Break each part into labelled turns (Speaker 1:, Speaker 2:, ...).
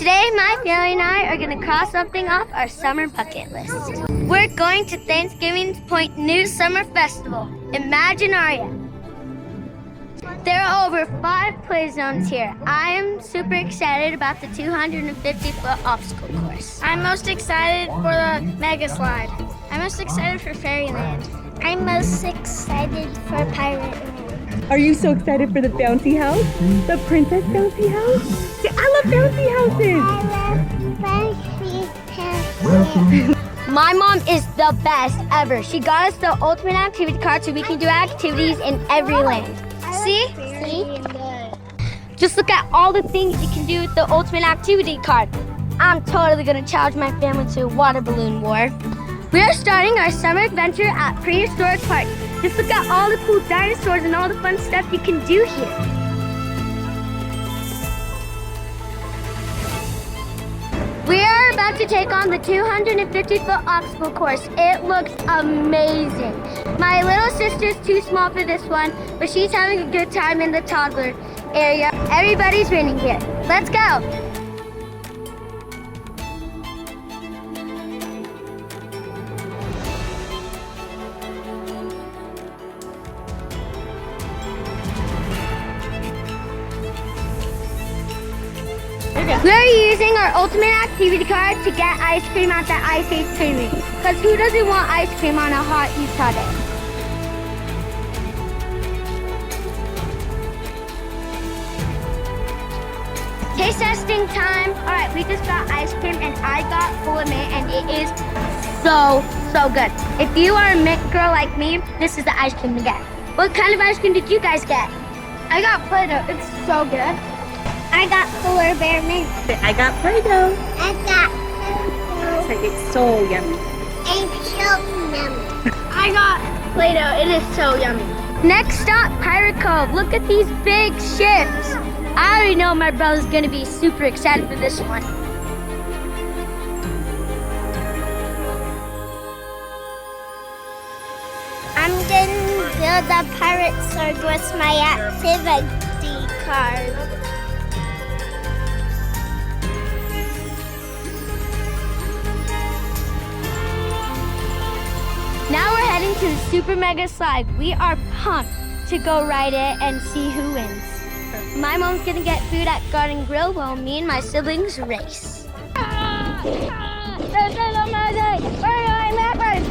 Speaker 1: Today, my family and I are going to cross something off our summer bucket list. We're going to Thanksgiving Point New Summer Festival, Imaginaria. There are over 5 play zones here. I am super excited about the 250-foot obstacle course.
Speaker 2: I'm most excited for the mega slide. I'm most excited for Fairyland.
Speaker 3: I'm most excited for Pirate Land.
Speaker 4: Are you so excited for the bouncy house? The princess bouncy house? See, I love bouncy houses.
Speaker 3: I love bouncy houses.
Speaker 1: My mom is the best ever. She got us the ultimate activity card so we can do activities in every land. See? Just look at all the things you can do with the ultimate activity card. I'm totally gonna challenge my family to a water balloon war. We are starting our summer adventure at Prehistoric Park. Just look at all the cool dinosaurs and all the fun stuff you can do here. We are about to take on the 250-foot obstacle course. It looks amazing. My little sister's too small for this one, but she's having a good time in the toddler area. Everybody's winning here. Let's go. We're using our ultimate activity card to get ice cream at the Ice Age Creamery. Because who doesn't want ice cream on a hot Utah day? Taste testing time. All right, we just got ice cream and I got full of mint and it is so good. If you are a mint girl like me, this is the ice cream to get. What kind of ice cream did you guys get? I got Play-Doh. It's so good.
Speaker 3: I got Polar Bear Mint.
Speaker 4: I got Play-Doh.
Speaker 3: I got
Speaker 4: It's so yummy.
Speaker 3: It's so yummy.
Speaker 2: I got Play-Doh. It is so yummy.
Speaker 1: Next stop, Pirate Cove. Look at these big ships. I already know my brother's gonna be super excited for this one.
Speaker 3: I'm gonna build a pirate sword with my activity card.
Speaker 1: Now we're heading to the Super Mega Slide. We are pumped to go ride it and see who wins. My mom's gonna get food at Garden Grill while me and my siblings race. This is amazing! We're going backwards!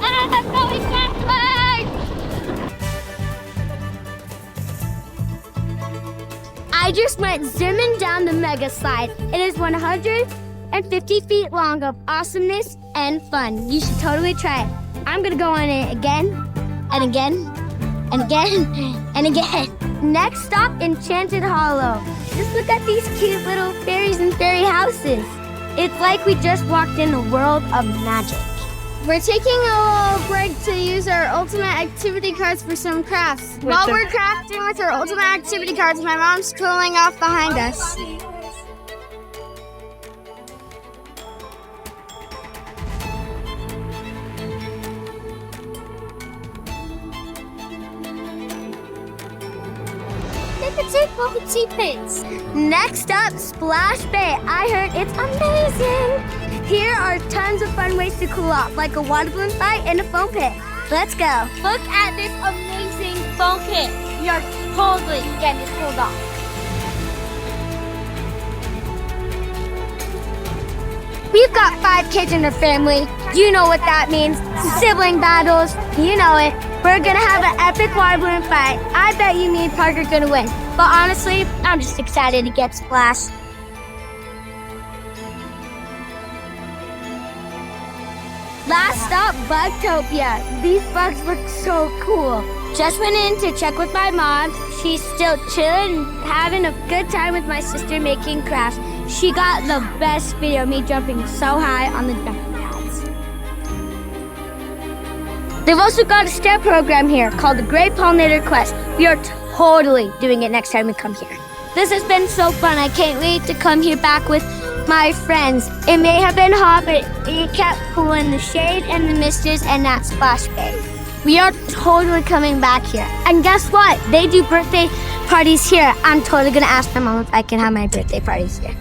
Speaker 1: I'm going backwards! I just went zooming down the Mega Slide. It is 150 feet long of awesomeness and fun. You should totally try it. I'm gonna go on it again, and again, and again, and again. Next stop, Enchanted Hollow. Just look at these cute little fairies and fairy houses. It's like we just walked in a world of magic.
Speaker 2: We're taking a little break to use our ultimate activity cards for some crafts. While we're crafting with our ultimate activity cards, my mom's cooling off behind us.
Speaker 1: Next up, Splash Bay. I heard it's amazing. Here are tons of fun ways to cool off, like a water balloon fight and a foam pit. Let's go.
Speaker 2: Look at this amazing foam pit. We are totally getting this cooled off.
Speaker 1: We've got 5 kids in the family. You know what that means. Sibling battles. You know it. We're gonna have an epic water balloon fight. I bet you me and Parker are gonna win. But honestly, I'm just excited to get splashed. Last stop, Bugtopia. These bugs look so cool. Just went in to check with my mom. She's still chilling, having a good time with my sister making crafts. She got the best video of me jumping so high on the jumping pads. They've also got a step program here called the Great Pollinator Quest. We are totally doing it next time we come here. This has been so fun. I can't wait to come here back with my friends. It may have been hot, but it kept cool in the shade and the misters and that Splash Bay. We are totally coming back here. And guess what? They do birthday parties here. I'm totally gonna ask my mom if I can have my birthday parties here.